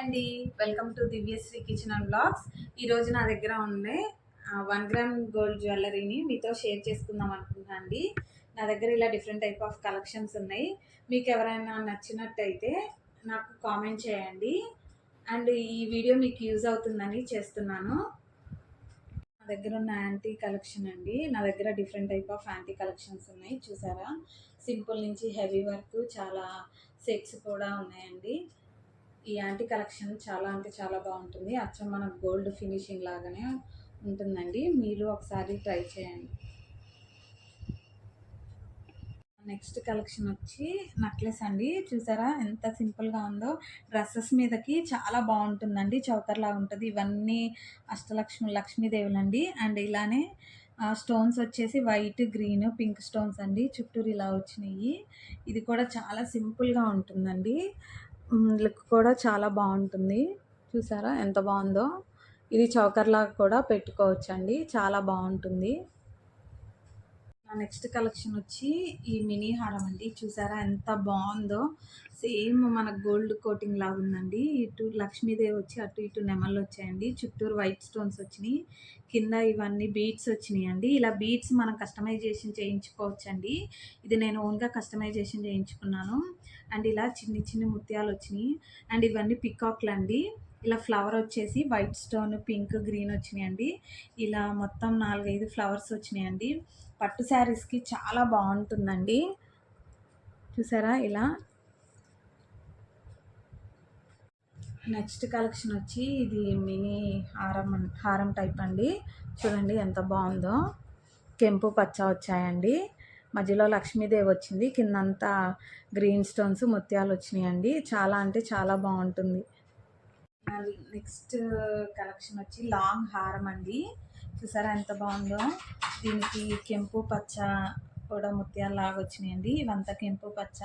అండి, welcome to Divyasri kitchen and blogs. ఈరోజు నా దగ్గర ఉండే 1 గ్రామ్ గోల్డ్ జ్యువెలరీని మీతో షేర్ చేసుకుందాం అనుకుంటున్నాను అండి. నా దగ్గర ఇలా డిఫరెంట్ టైప్ ఆఫ్ కలెక్షన్స్ ఉన్నాయి. మీకు ఎవరైనా నచ్చినట్టయితే నాకు కామెంట్ చేయండి. అండ్ ఈ వీడియో మీకు యూజ్ అవుతుందని చేస్తున్నాను. నా దగ్గర ఉన్న యాంటీ కలెక్షన్ అండి. నా దగ్గర different type of anti collections ఉన్నాయి. చూసారా, సింపుల్ నుంచి హెవీ వరకు చాలా సెట్స్ కూడా ఉన్నాయండి. ఈ యాంటీ కలెక్షన్ చాలా అంటే చాలా బాగుంటుంది. అచ్చం మన గోల్డ్ ఫినిషింగ్ లాగానే ఉంటుందండి. మీరు ఒకసారి ట్రై చేయండి. నెక్స్ట్ కలెక్షన్ వచ్చి నెక్లెస్ అండి. చూసారా ఎంత సింపుల్గా ఉందో. డ్రెస్సెస్ మీదకి చాలా బాగుంటుందండి. చౌకర్లా ఉంటుంది. ఇవన్నీ లక్ష్మీదేవులండి. అండ్ ఇలానే స్టోన్స్ వచ్చేసి వైట్, గ్రీన్, పింక్ స్టోన్స్ అండి. చుట్టూరు ఇలా వచ్చినాయి. ఇది కూడా చాలా సింపుల్గా ఉంటుందండి. లుక్ కూడా చాలా బాగుంటుంది. చూసారా ఎంత బాగుందో. ఇది చౌకర్లాగా కూడా పెట్టుకోవచ్చు అండి. చాలా బాగుంటుంది. నెక్స్ట్ కలెక్షన్ వచ్చి ఈ మినీ హారం అండి. చూసారా ఎంత బాగుందో. సేమ్ మన గోల్డ్ కోటింగ్ లాగా ఉందండి. ఇటు లక్ష్మీదేవి వచ్చి అటు ఇటు నెమళ్ళు వచ్చాయండి. చుట్టూరు వైట్ స్టోన్స్ వచ్చినాయి. కింద ఇవన్నీ బీడ్స్ వచ్చినాయి అండి. ఇలా బీడ్స్ మనం కస్టమైజేషన్ చేయించుకోవచ్చు అండి. ఇది నేను ఓన్గా కస్టమైజేషన్ చేయించుకున్నాను. అండ్ ఇలా చిన్ని చిన్ని ముత్యాలు వచ్చినాయి. అండ్ ఇవన్నీ పికాక్లు అండి. ఇలా ఫ్లవర్ వచ్చేసి వైట్ స్టోన్, పింక్, గ్రీన్ వచ్చినాయండి. ఇలా మొత్తం 4-5 ఫ్లవర్స్ వచ్చినాయండి. పట్టు శారీస్కి చాలా బాగుంటుందండి. చూసారా ఇలా. నెక్స్ట్ కలెక్షన్ వచ్చి ఇది మినీ హారం టైప్ అండి. చూడండి ఎంత బాగుందో. కెంపు పచ్చ వచ్చాయండి. మధ్యలో లక్ష్మీదేవి వచ్చింది. కిందంతా గ్రీన్ స్టోన్స్, ముత్యాలు వచ్చినాయండి. చాలా అంటే చాలా బాగుంటుంది. నెక్స్ట్ కలెక్షన్ వచ్చి లాంగ్ హారం అండి. చూసారా ఎంత బాగుందో. దీనికి కెంపు పచ్చ కూడా ముత్యాలు లాగా వచ్చినాయండి. ఇవంతా కెంపు పచ్చ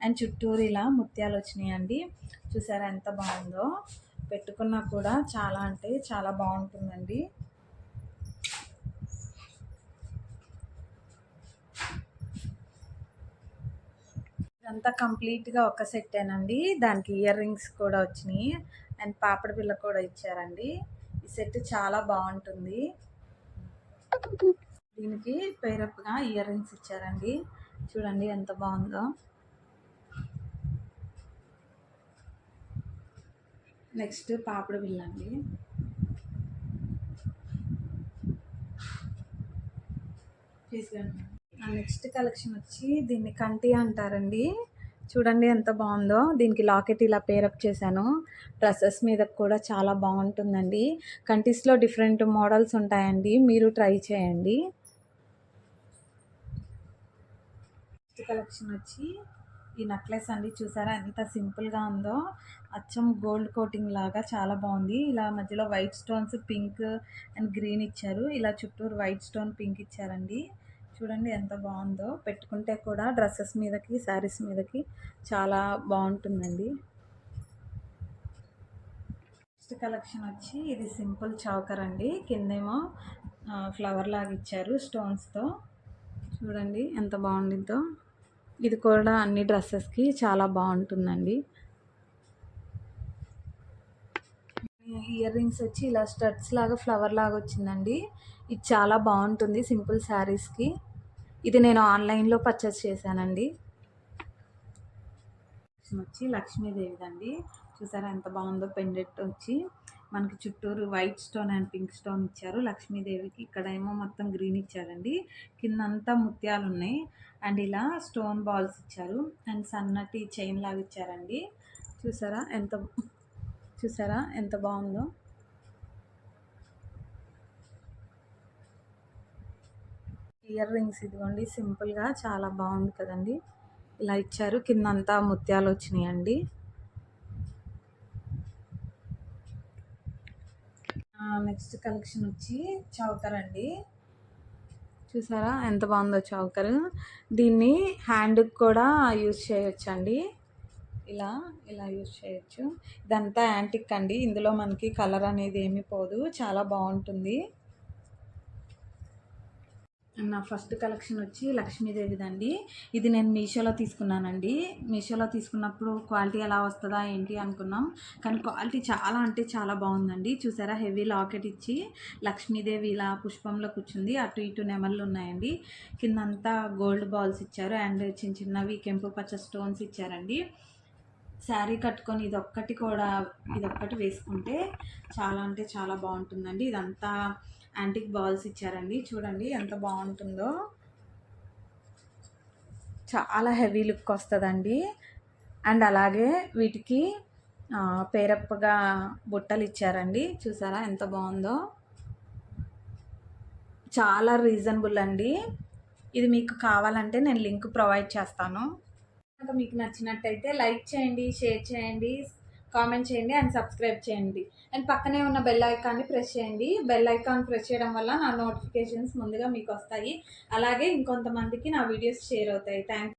అండ్ చుట్టూరు ఇలా ముత్యాలు వచ్చినాయండి. చూసారా ఎంత బాగుందో. పెట్టుకున్నా కూడా చాలా అంటే చాలా బాగుంటుందండి. ఇదంతా కంప్లీట్గా ఒక సెట్టేనండి. దానికి ఇయర్ రింగ్స్ కూడా వచ్చినాయి అండ్ పాపడి బిళ్ళ కూడా ఇచ్చారండి. ఈ సెట్ చాలా బాగుంటుంది. దీనికి పేరప్గా ఇయర్ రింగ్స్ ఇచ్చారండి. చూడండి ఎంత బాగుందో. నెక్స్ట్ పాపడి బిళ్ళ అండి. నెక్స్ట్ కలెక్షన్ వచ్చి దీన్ని కంటి అంటారండి. చూడండి ఎంత బాగుందో. దీనికి లాకెట్ ఇలా పేరప్ చేశాను. డ్రెస్సెస్ మీద కూడా చాలా బాగుంటుందండి. కంటీస్లో డిఫరెంట్ మోడల్స్ ఉంటాయండి. మీరు ట్రై చేయండి. నెక్స్ట్ కలెక్షన్ వచ్చి ఈ నెక్లెస్ అండి. చూసారా ఎంత సింపుల్గా ఉందో. అచ్చం గోల్డ్ కోటింగ్ లాగా చాలా బాగుంది. ఇలా మధ్యలో white stones, pink and green ఇచ్చారు. ఇలా చుట్టూరు వైట్ స్టోన్, పింక్ ఇచ్చారండి. చూడండి ఎంత బాగుందో. పెట్టుకుంటే కూడా డ్రెస్సెస్ మీదకి, శారీస్ మీదకి చాలా బాగుంటుందండి. నెక్స్ట్ కలెక్షన్ వచ్చి ఇది సింపుల్ చౌకర్ అండి. కిందేమో ఫ్లవర్ లాగా ఇచ్చారు స్టోన్స్తో. చూడండి ఎంత బాగుండిద్దో. ఇది కూడా అన్ని డ్రెస్సెస్కి చాలా బాగుంటుందండి. ఇయర్ రింగ్స్ వచ్చి ఇలా స్టడ్స్ లాగా ఫ్లవర్ లాగా వచ్చిందండి. ఇది చాలా బాగుంటుంది సింపుల్ శారీస్కి. ఇది నేను ఆన్లైన్లో పర్చేస్ చేశానండి. వచ్చి లక్ష్మీదేవిదండి. చూసారా ఎంత బాగుందో. పెండెంట్ వచ్చి మనకి చుట్టూరు white stone and pink stone ఇచ్చారు. లక్ష్మీదేవికి ఇక్కడ ఏమో మొత్తం గ్రీన్ ఇచ్చారండి. కిందంతా ముత్యాలు ఉన్నాయి. అండ్ ఇలా స్టోన్ బాల్స్ ఇచ్చారు. అండ్ సన్నటి చైన్ లాగా ఇచ్చారండి. చూసారా ఎంత బాగుందో. ఇయర్ రింగ్స్ ఇదిగోండి సింపుల్గా చాలా బాగుంది కదండి. ఇలా ఇచ్చారు. కిందంతా ముత్యాలు వచ్చినాయండి. నెక్స్ట్ కలెక్షన్ వచ్చి చౌకర్ అండి. చూసారా ఎంత బాగుందో చౌకర్. దీన్ని హ్యాండ్కి కూడా యూజ్ చేయొచ్చండి. ఇలా యూజ్ చేయొచ్చు. ఇదంతా యాంటిక్ అండి. ఇందులో మనకి కలర్ అనేది ఏమీ పోదు. చాలా బాగుంటుంది. నా ఫస్ట్ కలెక్షన్ వచ్చి లక్ష్మీదేవిదండి. ఇది నేను మీషోలో తీసుకున్నానండి. మీషోలో తీసుకున్నప్పుడు క్వాలిటీ ఎలా వస్తుందా ఏంటి అనుకున్నాం, కానీ క్వాలిటీ చాలా అంటే చాలా బాగుందండి. చూసారా, హెవీ లాకెట్ ఇచ్చి లక్ష్మీదేవి ఇలా పుష్పంలో కూర్చుంది, అటు ఇటు నెమళ్ళు ఉన్నాయండి. కిందంతా గోల్డ్ బాల్స్ ఇచ్చారు అండ్ చిన్న చిన్నవి కెంపు పచ్చ స్టోన్స్ ఇచ్చారండి. శారీ కట్టుకొని ఇదొక్కటి వేసుకుంటే చాలా అంటే చాలా బాగుంటుందండి. ఇదంతా యాంటిక్ బాల్స్ ఇచ్చారండి, చూడండి ఎంత బాగుంటుందో. చాలా హెవీ లుక్ వస్తుందండి. అండ్ అలాగే వీటికి పేరప్పగా బుట్టలు ఇచ్చారండి, చూసారా ఎంత బాగుందో. చాలా రీజనబుల్ అండి. ఇది మీకు కావాలంటే నేను లింక్ ప్రొవైడ్ చేస్తాను. కనుక మీకు నచ్చినట్టయితే లైక్ చేయండి, షేర్ చేయండి, కామెంట్ చేయండి అండ్ సబ్స్క్రైబ్ చేయండి. అండ్ పక్కనే ఉన్న బెల్ ఐకాన్ని ప్రెస్ చేయండి. బెల్ ఐకాన్ ప్రెస్ చేయడం వల్ల నా నోటిఫికేషన్స్ ముందుగా మీకు వస్తాయి. అలాగే ఇంకొంతమందికి నా వీడియోస్ షేర్ అవుతాయి. థ్యాంక్